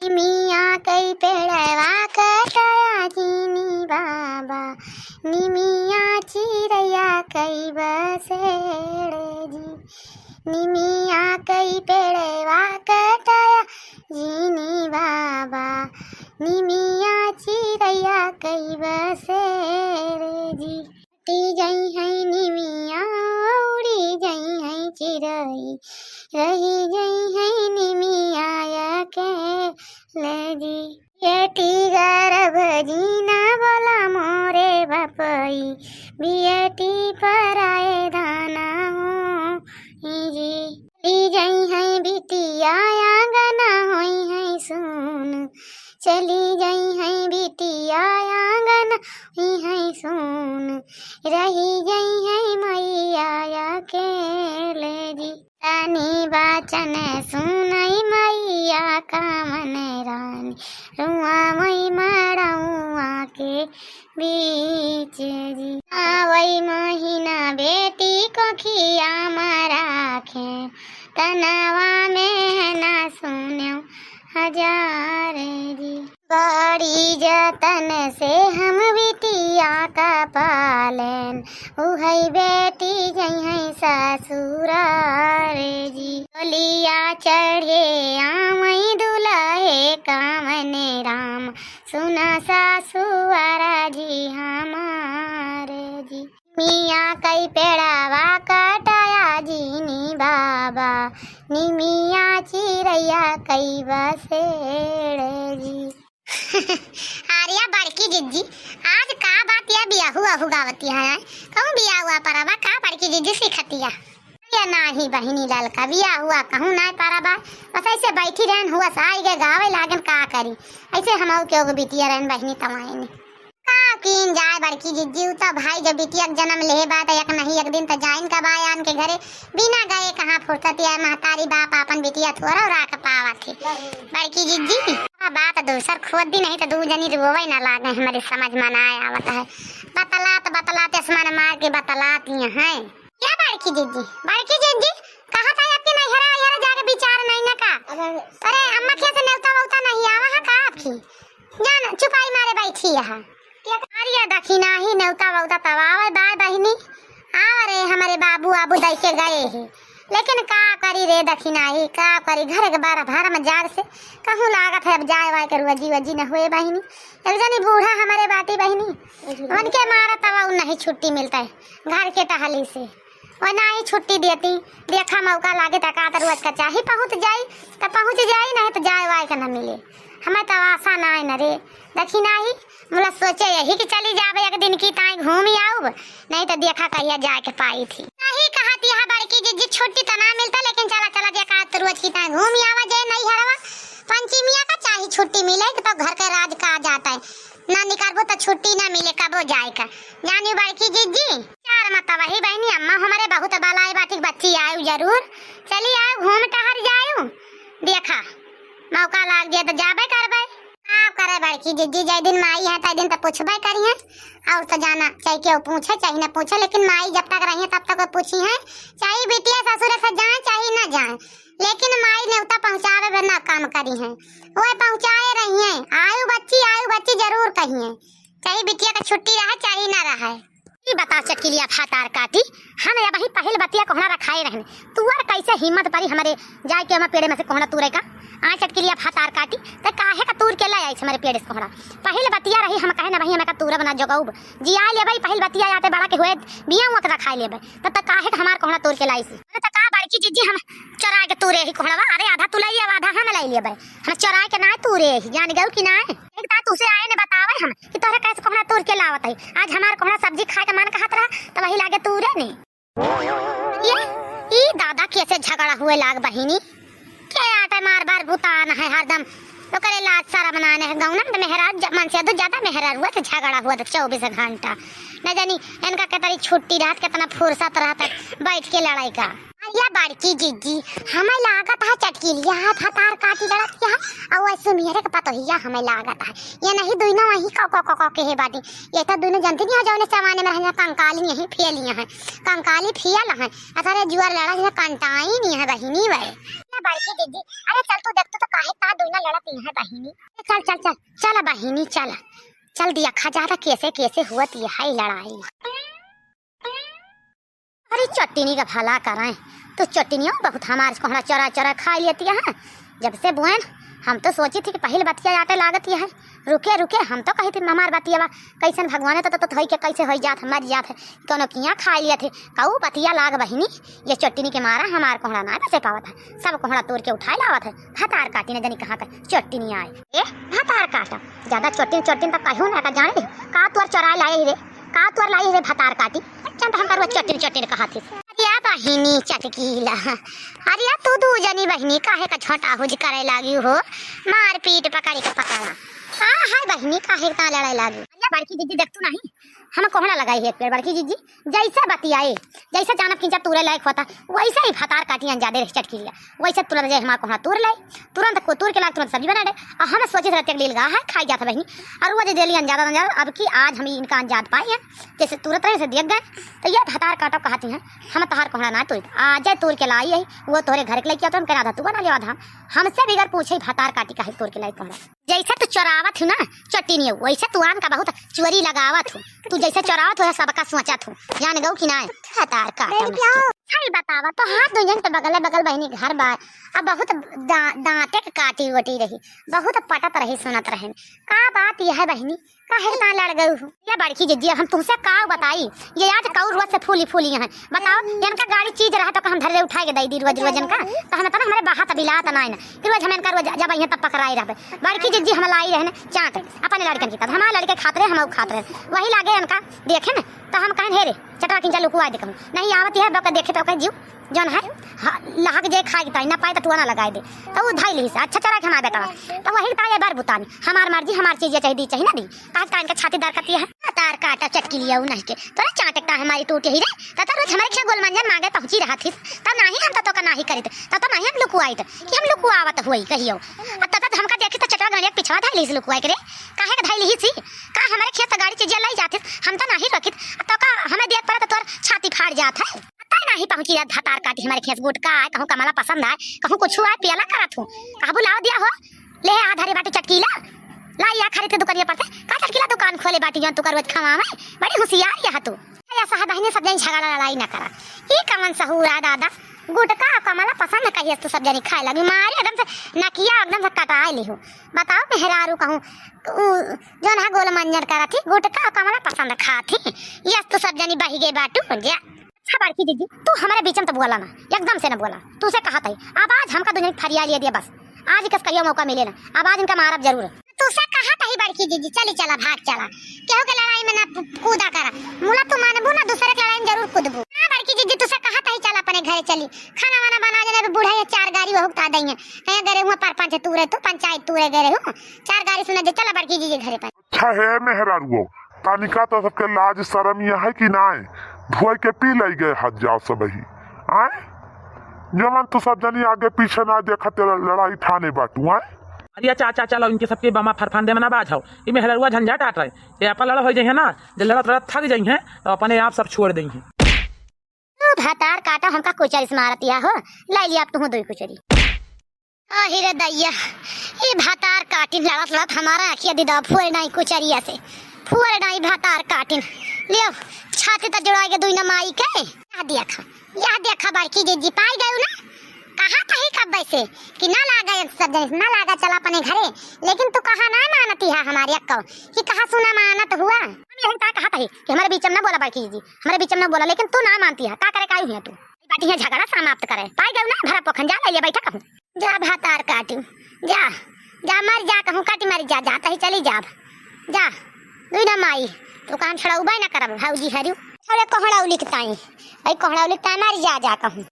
निमिया कई पेड़वा कटाया जीनी बाबा, निमिया चिड़ैया कई बसेड़े जी। निमिया कई पेड़वा कटाया जीनी बाबा, निमिया चिड़ैया कई बसेड़े जी। उड़ी गई है निमिया उड़ी गई है चिड़ै, रही गई है निमिया अकेले जी। बेटी गर्भ जीना बोला मोरे बपई, बेटी पर आए दाना हो जी। चली गई है बिटिया आंगना होई है सुन, चली गई है बिटिया आंगन हुई है सुन, रही गई है मैया अकेले जी। तनी बचन सुनई मैया कामन रानी, रुआ मई मड़ुआ के बीच जी। वही महीना बेटी को खिया मराखे, तनवा में न सुन्यो हजार जी। बड़ी जतन से हम बिटिया का पालन, उहई बेटी गई है ससुराल जी। डोलिया चढ़े आमई दुल्हे कामन राम, सुना सासुआरा जी हमारे जी। मिया कई पेड़ावा कटाया जीनी बाबा, निमिया चिड़ैया कई बसेड़े जी। आर्या बड़की जिज्जी आज का बात या बियाहु आहु गावती है, कहूँ बिया हुआ परबा का बड़की जिज्जी सिखतिया या नाही बहिनी ललका बिया हुआ कहूँ ना परबा, बस ऐसे बैठी रहन हुआ साई के गावे लागन का करी, ऐसे हम क्यों बिटिया रहन बहिनी तमाई किन जाए बड़की जिज्जी। तो भाई जब बिटिया जन्म ले बात एक नहीं एक दिन तो जाइन का बायान के घरे बिना गए कहाँ फुर्सत है, महतारी बाप अपन बिटिया थोड़ा राख पावा थे बड़की जिज्जी। बात दूसर खोद दी नहीं तो दू जनी रोवे ना लागे, हमारे समझ में ना आवत है। बतलाते आसमान मार के बतलाती है क्या बड़की जिज्जी। बड़की जिज्जी कहाँ था आपके नैहरा जाके विचार नहीं ना का, अरे अम्मा कैसे नेवता वोता नहीं आवा है का आपकी, जान चुपाई मारे बैठी है आर्या दखिना ही नेवता वोता तवावे बाय बहिनी आव रे हमारे बाबू आबू दई के गए है, लेकिन का करी रे दखिना ही का करी घर के बारह भार में जार से कहूँ लागत है अब जाए वाय कर वजी वजी न हुए बहिनी। एक जनी बूढ़ा हमारे बाती बहिनी उनके मारा तवा नहीं छुट्टी मिलता है घर के टहली से, और ना ही छुट्टी देती देखा मौका लागे तका तो रोज का चाहे पहुँच जाई तो पहुँच जाई नहीं तो जाए वाय का न मिले, हमें तो आशा ना है न रे दखिना ही। मुला सोचे यही कि चली जावे एक दिन की ताई घूम आऊब, नहीं तो देखा कहिया जाए के पाई थी नहीं कहती है बड़की जिज्जी छुट्टी तो ना मिलता, लेकिन चला देखा तो रोज की ताई घूम आवा जाए नहीं हरवा पंचमिया का चाहे छुट्टी मिले तो घर के राज का आ जाता है, ना निकालबो तो छुट्टी ना मिले कबो जाए का जानी बड़की जिज्जी। चार मत वही बहनी अम्मा हमारे बहुत बालाए बाटी बच्ची आयु जरूर चली आयु घूम टहर जायु, देखा मौका लाग जाए तो जाबे करबे आप करे बड़की जिज्जी। जय दिन माई है तय दिन तो पूछबे करी है, और तो जाना चाहे क्यों पूछे चाहे न पूछे, लेकिन माई जब तक रही है तब तक पूछी है, चाहे बिटिया ससुर से जाए चाहे न जाए, लेकिन माई ने उतना पहुँचावे बिना काम करी है वो पहुँचाए रही है। आयु बच्ची जरूर कही है, चाहे बिटिया का छुट्टी रहे चाहे न रहे। बता चटकिलिया फातार काटी हम या वही पहल बतिया कोहना रखाए रहने, तुअर कैसे हिम्मत परी हमारे जाए के हम पेड़ में से कोहना तूरे का आ चटकिलिया फातार काटी तो काहे का तूर के ले आई हमारे पेड़ से कोहना पहल बतिया रही हम कहे ना भाई हमें का तूरा बना जगऊब जी आ ले भाई पहल बतिया आते बड़ा के हुए बिया हुआ रखा ले तब तक काहे हमार कोहना तूर के लाई सी तो का बड़की जिज्जी हम चरा के तूरे ही कोहना, अरे आधा तू लई आधा हम लाई ले हम चरा के ना तूरे ही जान गऊ कि ना एक ता तुसे आए ने बतावे हम कि तोहरा कैसे कोहना तूर के लावत है, आज हमार कोहना सब्जी खाए के मन कहत रहा तो वही लागे तूरे ने ये दादा कैसे झगड़ा हुए लाग बहिनी क्या आटा मार बार भूतान है हरदम तो करे लाज सारा बनाने है गाँव ना मेहराज मन से ज्यादा मेहराज हुआ तो झगड़ा हुआ तो 24 घंटा न जानी इनका के तारी छुट्टी रात कितना फुर्सत रहता बैठ के लड़ाई का या बड़की जीजी हमें लागत है चटकी लिया है भतार काटी लड़त है और ऐसे मेरे के पता हिया हमें लागत है ये नहीं दोनों वही को के है बाटी ये तो दोनों जानते नहीं हो जाने सामान्य में रहने कंकाली यही फेलिया है कंकाली फेल है अरे जुआर लड़ा है कंटाई नहीं है बहिनी वे बड़की दीदी अरे चल तू देख तो काहे का दोनों लड़ती है बहिनी चल चल चल चल बहिनी चल चल दिया खजाना कैसे कैसे हुआ है लड़ाई अरे चटनी का भला कराए तो चटनियों बहुत हमारे कोहड़ा चरा चरा खा लेती है जब से बुआन हम तो सोची थी कि पहले बतिया आटे लागत है रुके रुके हम तो कही थी हमार बतिया कैसन भगवान तो थई के कैसे हो जात मर जात है कोनो किया खा लिए थे कहू बतिया लाग बहिनी ये चटनी के मारा हमार कोहड़ा ना बचे पावत है सब कोहड़ा तोड़ के उठाए लावत है भतार काटी ने जनी कहा चटनी आए ए भतार काटा ज्यादा चटनी चटनी तो कहूँ ना जाने का तोर चरा लाए रे का तोर लाई रे भतार काटी चंद हम करवा चटनी चटनी कहा थी अरे बहिनी चटकीला अरे तू दू जनी बहिनी काहे का छोटा हुज करे लागी हो मार पीट पकड़ी के पकड़ा हाँ हाय बहिनी काहे का लड़ाई लागी अल्लाह बड़की जीजी देख तू नहीं हम कोहड़ा लगाई है पेड़ बड़की जीजी जैसे बतियाए जैसे जानब किंचा तूरे लायक होता वैसे ही भतार काटी अंजादे रह चटकी लिया वैसे तुरंत जाए हमारा कोहड़ा तूर लाई तुरंत को तूर के लाग तुरंत सब्जी बना दे और हम सोचे थे तेल लगा है खाई जाता बहनी और वो दे लिया अंजादा अंजादा अब की आज हम इनका अंजाद पाए हैं जैसे तुरंत रहे से देख गए तो ये भतार काटो कहती हैं हम तहार कोहड़ा ना तोड़ आज तोड़ के लाई है वो तोरे घर के लेके तो हम कहना था तू बना लिया था हमसे बिगर पूछे भतार काटी काहे तोड़ के लाई कोहड़ा जैसे तू चोरावत हूँ ना चटनी वैसे तू आम का बहुत चोरी लगावत हूँ तू जैसे चोरावत हो सबका सोचत हूँ जान गऊ कि ना भतार काटा सही बतावा तो हाथ दो जन तो बगल बगल बहनी घर बार अब बहुत दांते के काटी वटी रही बहुत पटत रही सुनत रहे का बात यह है बहनी काहे ना लड़ गई हूँ ये बड़की जीजी हम तुमसे का बताई ये आज कऊ रोज से फूली फूली है बताओ इनका गाड़ी चीज रहा तो हम धरे उठाए दई दी रोज रोज इनका तो हम हमारे बाहर बिलात ना कि रोज हम इनका रोज जब यहाँ तब पकड़ाई रहे बड़की जीजी हम लाई रहे चाट अपने लड़कन की हमारे लड़के खाते रहे हम खाते रहे वही लागे इनका देखे ना तो हम कहें हेरे चटवा किंचा लुकुआ देखूँ नहीं आवती है बक देखे तो जीव जौन है लहक जे खाए के ना पाए तो टुआ ना लगाए दे तो वो धाई ली से अच्छा चला के हमारे बेटा तो वही पाए बार बुतानी हमार मर्जी हमार चीजें चाहिए दी चाहिए ना दी काहे का इनका छाती दर करती है तार काटा चटकी लिया नहीं के तो चाटकता हमारी टूट ही रे तो रोज हमारे खेत गोल मंजन मांगे पहुंची रहा थी तब नहीं हम तो नहीं करी तो नहीं हम लुकुआई कि हम लुकुआवत हुई कहियो तब हमका देखी तो चटवा गणिया पिछवा धाई ली लुकुआई के रे काहे का धाई ली सी का हमारे खेत गाड़ी चीजें लाई जाती हम तो नहीं रखी तो का हमें देख पड़े तो तोर छाती फाड़ जात है नहीं पहुंची भतार काटी हमारे खेत गुटका है कहूँ कमला पसंद है कहूँ कुछ है पियाला करत हूँ कहा बुलाओ दिया हो ले आधारे बाटी चटकीला ला या खरीद के दुकानिया पड़ते का चटकीला दुकान खोले बाटी जो तू कर रोज खवा में बड़ी होशियार यह तू ऐसा बहने सब जन झगड़ा लड़ाई ना करा ये कमन सहूरा दादा गुटका कमला पसंद कहिए तू सब जनी खाए लगी मारे एकदम से नकिया एकदम से कटाए ली हो बताओ मेहरारू कहूँ जो ना गोल मंजर करा थी गुटका कमला पसंद खा थी यस तू सब जनी बही गए बाटू जा बड़की दीदी तू हमारे बीच में तो बोला ना एकदम से ना बोला तू से कहा था अब आज हमका दुनिया फरिया लिया दिया बस आज कस करियो मौका मिले ना अब आज इनका मारब जरूर तू से कहा था ही बड़की दीदी चली चला भाग चला क्यों के लड़ाई में ना कूदा करा मुला तू मानबू ना दूसरे के लड़ाई में जरूर कूदबू हां बड़की दीदी तू से कहा था ही चला अपने घर चली खाना वाना बना देने बूढ़ा ये 4 गाड़ी वो उठा देंगे है गरे हुआ पर 5 तूरे तो पंचायत तूरे गरे हो 4 गाड़ी सुना दे चला बड़की दीदी घरे पर अच्छा है मेहरारू तानिका तो सबके लाज शर्म यह है कि ना धुआई के पी लाई गए हाथ जाओ सब ही आए जमन तो सब जनी आगे पीछे ना देखा तेरा लड़ाई ठाने बाटू आए अरे चाचा चलो इनके सबके बमा फरफान दे मना बाझाओ ये मेहरुआ झंझट आट रहे ये अपन लड़ा हो जाइए ना जब लड़ा थक जाइए तो अपने आप सब छोड़ देंगे भतार काटा हमका कुचरी से मारतिया हो लाई लिया अब तू दो कुचरी अहिरे दैया ये भतार काटिन लड़त लड़त हमारा आखिया दीदा फूल नहीं कुचरिया से फूल नहीं भतार काटिन लियो छाती तक जुड़ा के दुई माई के या देखा बड़की जीजी पाई गई ना कहा था ही कब वैसे कि ना लागा सब जन ना लागा चला अपने घरे लेकिन तू कहा ना मानती है हमारी अक्का कि कहा सुना मानत हुआ हम यही कहा था कि हमारे बीच में ना बोला बड़की जीजी हमारे बीच में ना बोला लेकिन तू ना मानती है का करे काई है तू बाटी है झगड़ा समाप्त करे पाई गई ना भरा पोखन जा ले बैठा कहूं जा भतार काटी जा जा मर जा कहूं काटी मर जा जाता ही चली जा जा दुई ना माई तो काम छड़ा उबाई ना करब भाऊजी हरियो थोड़े कोहड़ा लिखताई भाई कोहड़ा लिखता मर जा कहूं